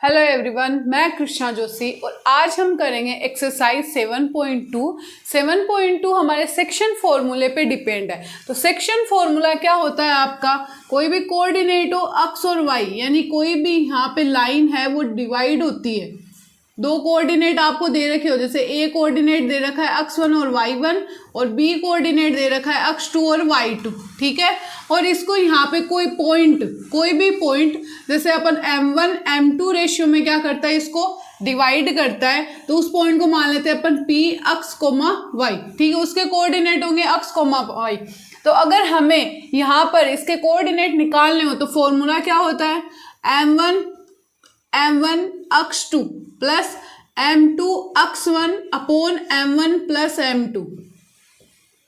Hello everyone, मैं कृष्णा जोशी और आज हम करेंगे एक्सरसाइज 7.2। 7.2 हमारे सेक्शन फॉर्मूले पे डिपेंड है। तो सेक्शन फॉर्मूला क्या होता है आपका, कोई भी कोऑर्डिनेट हो एक्स और वाई, यानी कोई भी यहाँ पे लाइन है वो डिवाइड होती है। दो कोऑर्डिनेट आपको दे रखे हो, जैसे ए कोऑर्डिनेट दे रखा है x1 और y1 और बी कोऑर्डिनेट दे रखा है x2 और y2, ठीक है। और इसको यहाँ पे कोई भी पॉइंट जैसे अपन m1 m2 रेशियो में क्या करता है, इसको डिवाइड करता है, तो उस पॉइंट को मान लेते हैं अपन p x, y, ठीक है। उसके कोऑर्डिनेट होंगे x, y। तो अगर हमें यहाँ पर इसके कोऑर्डिनेट निकालने हो तो फॉर्मूला क्या होता है, m1 x2 plus m2 x1 upon m1 plus m2।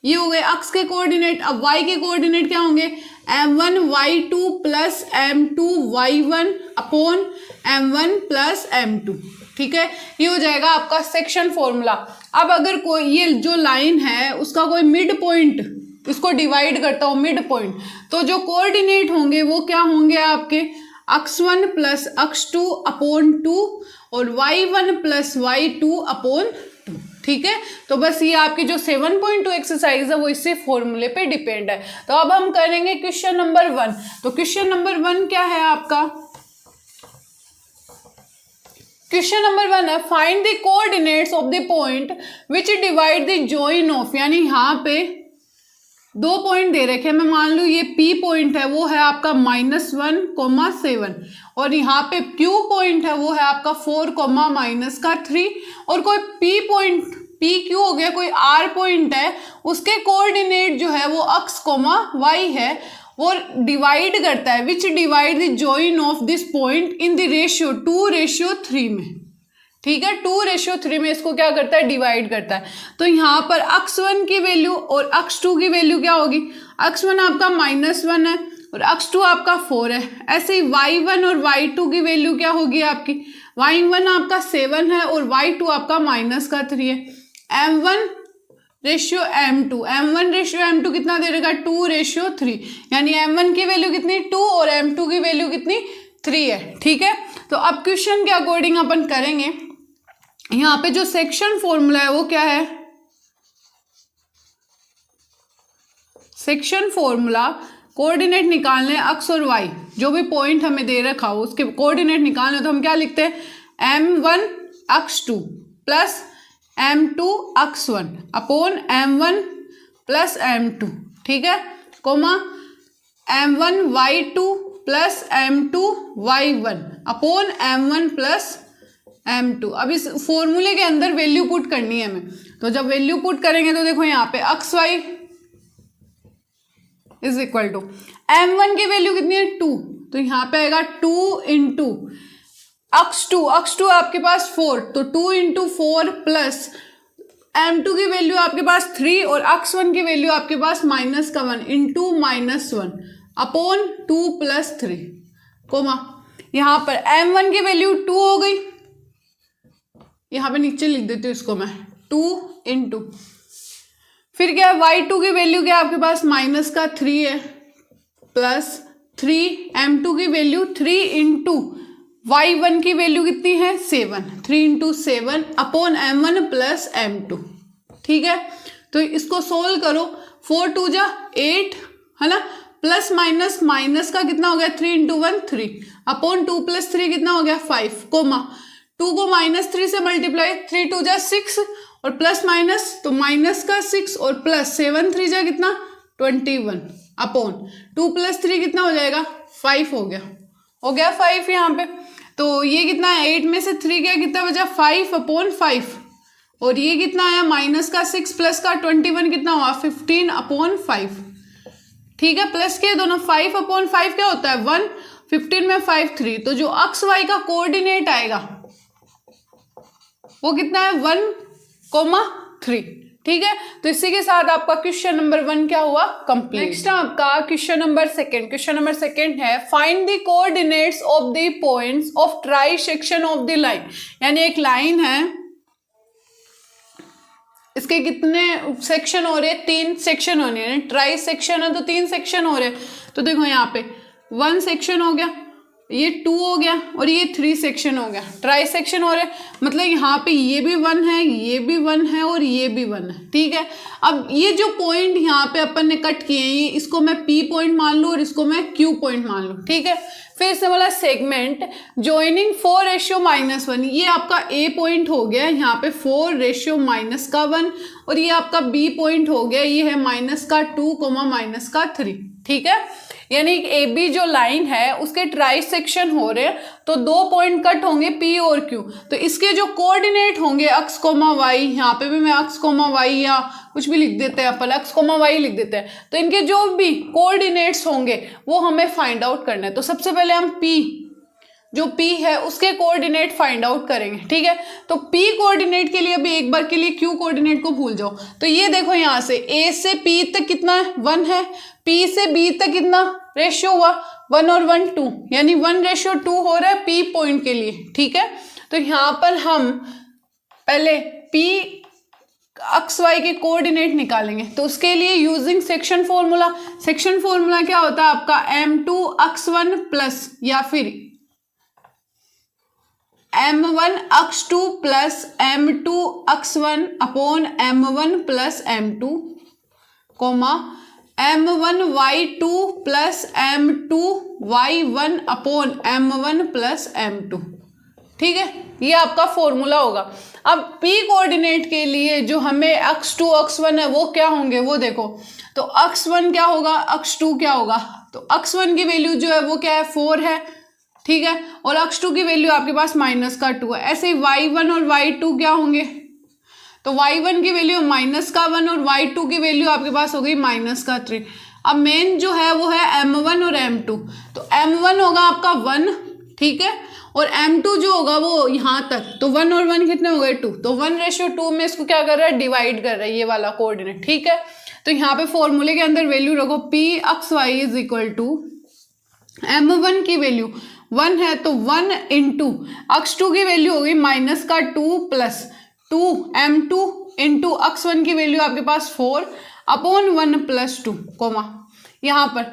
ये हो गए x के कोऑर्डिनेट। अब y के कोऑर्डिनेट क्या होंगे, m1 y2 plus m2 y1 upon m1 plus m2, ठीक है। ये हो जाएगा आपका सेक्शन फॉर्मूला। अब अगर कोई ये जो लाइन है उसका कोई मिड पॉइंट इसको डिवाइड करता हो, मिड पॉइंट, तो जो कोऑर्डिनेट होंगे वो क्या होंगे आपके x1 प्लस x2 अपॉन 2 और y1 प्लस y2 अपॉन 2, ठीक है। तो बस ये आपकी जो 7.2 एक्सरसाइज है वो इससे फॉर्मूले पे डिपेंड है। तो अब हम करेंगे क्वेश्चन नंबर 1। तो क्वेश्चन नंबर 1 क्या है आपका, क्वेश्चन नंबर 1 है find the coordinates of the point which divide the join of, यानी यहाँ पे दो पॉइंट दे रखे हैं। मैं मान लूँ ये P पॉइंट है वो है आपका -1, 7 और यहाँ पे Q पॉइंट है वो है आपका 4, -3 और कोई P पॉइंट PQ हो गया, कोई R पॉइंट है उसके कोऑर्डिनेट जो है वो x, y है, वो डिवाइड करता है विच divide the join of this point in the ratio 2:3 में, ठीक है। 2:3 में इसको क्या करता है, डिवाइड करता है। तो यहाँ पर x1 की वैल्यू और x2 की वैल्यू क्या होगी, x1 आपका -1 है और x2 आपका 4 है। ऐसे ही y1 और y2 की वैल्यू क्या होगी आपकी, y1 आपका 7 है और y2 आपका -3 है। m1 रेशियो m2 कितना दे रहेगा, 2:3, यानी m1 की वैल्यू कितनी 2 और m2 की वैल्यू कितनी 3 है, ठीक है। तो अब क्वेश्चन के अकॉर्डिंग अपन करेंगे। यहाँ पे जो सेक्शन फॉर्मूला है वो क्या है, सेक्शन फॉर्मूला कोऑर्डिनेट निकालने x और y, जो भी पॉइंट हमें दे रखा हो उसके कोऑर्डिनेट निकालने, तो हम क्या लिखते हैं m1 x2 plus m2 x1 upon m1 plus m2, ठीक है, coma m1 y2 plus m2 y1 upon m1 plus m2। अब इस फॉर्मूले के अंदर वैल्यू पुट करनी है हमें। तो जब वैल्यू पुट करेंगे तो देखो यहाँ पे xy is equal to m1 की वैल्यू कितनी है 2, तो यहाँ पे आएगा 2 इंटू x2 आपके पास 4, तो 2 इंटू 4 प्लस m2 की वैल्यू आपके पास 3 और x1 की वैल्यू आपके पास -1 इंटू -1 अपॉन 2 प्लस 3, कोमा यहाँ पर m1 की वैल्यू 2 हो गई, यहाँ पे नीचे लिख देती हूँ इसको मैं 2 इंटू, फिर क्या है y2 की वैल्यू क्या आपके पास -3 है प्लस 3, m2 की वैल्यू 3 इंटू y1 की वैल्यू कितनी है 7, 3 into 7 upon m1 plus m2, ठीक है। तो इसको सोल्व करो, 4 2 जा 8 है ना, प्लस माइनस का कितना हो गया 3 इंटू 1 3 अपॉन 2 प्लस 3 कितना हो गया 5, कोमा 2 को -3 से मल्टीप्लाई, 3 2 जा 6 और प्लस माइनस, तो माइनस का 6 और प्लस 7 3 जा कितना 21 अपॉन 2 प्लस 3 कितना हो जाएगा 5 हो गया 5 यहाँ पे। तो ये कितना है 8 में से 3 गया, कितना बचा 5 अपॉन 5 और ये कितना आया माइनस का 6 प्लस का 21 कितना हुआ 15 अपॉन 5, ठीक है। प्लस के दोनों 5 अपॉन 5 क्या होता है 1, 15 में 5 3, तो जो एक्स वाई का कोऑर्डिनेट आएगा वो कितना है 1,3, ठीक है। तो इसी के साथ आपका क्वेश्चन नंबर 1 क्या हुआ कंप्लीट। नेक्स्ट आपका क्वेश्चन नंबर 2। क्वेश्चन नंबर 2 है find the coordinates of the points of try section of the line, यानी एक लाइन है इसके कितने सेक्शन हो रहे हैं, 3 सेक्शन होने हैं, ट्राई सेक्शन है तो 3 सेक्शन हो रहे हैं। तो देखो यहाँ पे 1 सेक्शन हो गया, ये 2 हो गया और ये 3 सेक्शन हो गया, ट्राई सेक्शन हो रहा है, मतलब यहाँ पे ये भी 1 है, ये भी 1 है और ये भी 1 है, ठीक है। अब ये जो पॉइंट यहाँ पे अपन ने कट किए हैं, ये इसको मैं P पॉइंट मान लूँ और इसको मैं Q पॉइंट मान लूँ, ठीक है। फिर इसने बोला सेगमेंट ज्वाइनिंग 4:-1, ये आपका A पॉइंट हो गया, यहाँ पे 4:-1 और ये आपका B पॉइंट हो गया, ये है -2, -3, ठीक है। यानी ए बी जो लाइन है उसके ट्राई सेक्शन हो रहे हैं, तो 2 पॉइंट कट होंगे P और Q, तो इसके जो कोऑर्डिनेट होंगे अक्स कोमा वाई, यहाँ पे भी मैं अक्स कोमा वाई या कुछ भी लिख देते हैं अपन, अक्स कोमा वाई लिख देते हैं, तो इनके जो भी कोऑर्डिनेट्स होंगे वो हमें फाइंड आउट करना है। तो सबसे पहले हम P, जो P है उसके कोऑर्डिनेट फाइंड आउट करेंगे, ठीक है। तो P कोऑर्डिनेट के लिए अभी एक बार के लिए Q कोऑर्डिनेट को भूल जाओ, तो ये देखो यहाँ से A से P तक कितना है, 1 है, P से B तक कितना रेशियो हुआ, 1 और 1 2, यानी 1:2 हो रहा है P पॉइंट के लिए, ठीक है। तो यहाँ पर हम पहले P अक्स वाई के कोऑर्डिनेट निकालेंगे, तो उसके लिए using section formula, section formula क्या होता है आपका, m2 x1 प्लस या फिर m1 x2 plus m2 x1 upon m1 plus m2, comma m1 y2 plus m2 y1 upon m1 plus m2, ठीक है। ये आपका फॉर्मूला होगा। अब P कोऑर्डिनेट के लिए जो हमें x2 x1 है वो क्या होंगे वो देखो, तो x1 क्या होगा, x2 क्या होगा, तो x1 की वैल्यू जो है वो क्या है 4 है, ठीक है, और x2 की वैल्यू आपके पास -2 है। ऐसे ही y1 और y2 क्या होंगे, तो y1 की वैल्यू -1 और y2 की वैल्यू आपके पास हो गई -3। अब मेन जो है वो है m1 और m2, तो m1 होगा आपका 1, ठीक है, और m2 जो होगा वो यहाँ तक, तो 1 और 1 कितने हो गए 2, तो 1:2 में इसको क्या कर रहा है, डिवाइड कर रहा है ये वाला कोऑर्डिनेट, ठीक है। तो यहाँ पे फॉर्मूले के अंदर वैल्यू रखो, P x y is equal to m1 की वैल्यू 1 है, तो 1 इंटू x2 की वैल्यू हो गई -2 प्लस 2 m2 इंटू x1 की वैल्यू आपके पास 4 अपॉन 1 प्लस 2, कोमा यहाँ पर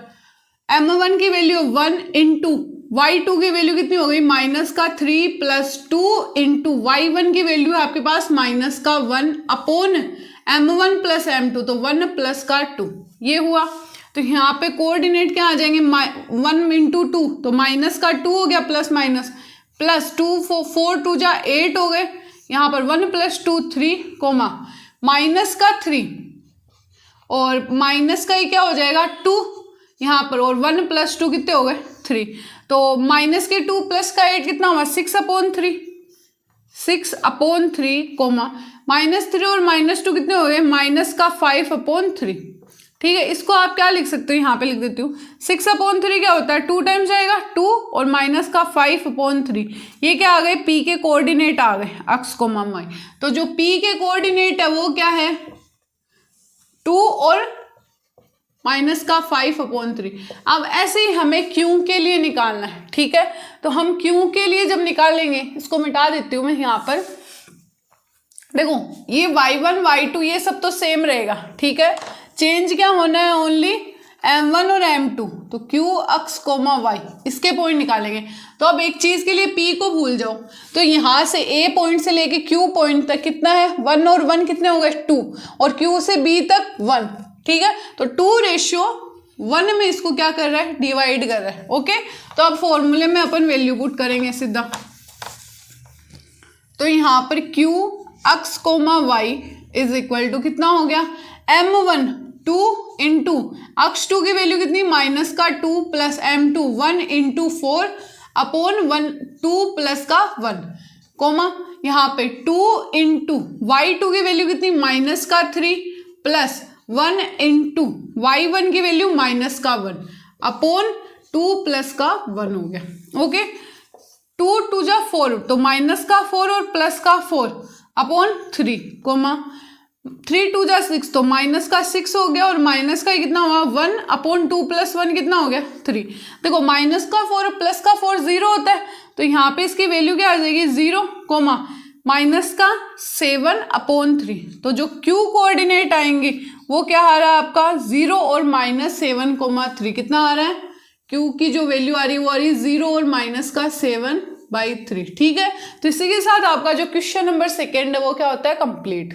m1 की वैल्यू 1 इंटू y2 की वैल्यू कितनी हो गई -3 प्लस 2 इंटू y1 की वैल्यू आपके पास -1 अपॉन m1 प्लस m2, तो 1 प्लस 2, ये हुआ। तो यहाँ पे कोऑर्डिनेट क्या आ जाएंगे, 1 इंटू 2, तो -2 हो गया प्लस 2 4 2 जा 8 हो गए, यहाँ पर 1 प्लस 2 3, कोमा -3 और माइनस का ही क्या हो जाएगा 2 यहाँ पर, और 1 प्लस 2 कितने हो गए 3, तो -2 प्लस 8 कितना हुआ 6/3, 6/3, कोमा -3 और -2 कितने हो गए -5/3, ठीक है। इसको आप क्या लिख सकते हो, यहाँ पे लिख देती हूँ, 6/3 क्या होता है 2 टाइम्स जाएगा 2 और -5/3, ये क्या आ गए P के कोऑर्डिनेट आ गए अक्स कोमा वाई। तो जो P के कोऑर्डिनेट है वो क्या है 2 और -5/3। अब ऐसे ही हमें Q के लिए निकालना है, ठीक है। तो हम Q के लिए जब निकालेंगे, इसको मिटा देती हूँ मैं यहाँ पर, देखो ये y1 y2 ये सब तो सेम रहेगा, ठीक है, चेंज क्या होना है ओनली m1 और m2, तो Q अक्स कोमा y इसके पॉइंट निकालेंगे। तो अब एक चीज के लिए P को भूल जाओ, तो यहाँ से A पॉइंट से लेके Q पॉइंट तक कितना है 1 और 1 कितने हो गए 2, और Q से B तक 1, ठीक है, तो 2:1 में इसको क्या कर रहा है डिवाइड कर रहा है, ओके। तो अब फॉर्मूले में अपन वैल्यू पुट करेंगे सीधा, तो यहाँ पर Q x comma y is equal to कितना हो गया m1 2 इंटू x2 की वैल्यू कितनी -2 plus m2 1 into 4 upon 1 2 plus 1, comma यहाँ पे 2 इंटू y2 की वैल्यू कितनी -3 प्लस 1 इंटू y1 की वैल्यू -1 अपॉन 2 प्लस 1 हो गया, ओके। 2 2 जा 4, तो -4 और +4 अपॉन 3, कोमा 3 2 जा 6, तो -6 हो गया, और माइनस का कितना हुआ 1 अपॉन 2 प्लस 1 कितना हो गया 3। देखो -4 और +4 0 होता है, तो यहाँ पे इसकी वैल्यू क्या आ जाएगी 0, कोमा -7/3। तो जो Q कोऑर्डिनेट आएंगे वो क्या आ रहा है आपका 0 और -7,3, कितना आ रहा है क्यू की जो वैल्यू आ रही है वो आ रही है 0 और माइनस का 7/3। ठीक है, तो इसी के साथ आपका जो क्वेश्चन नंबर 2 है वो क्या होता है, कंप्लीट।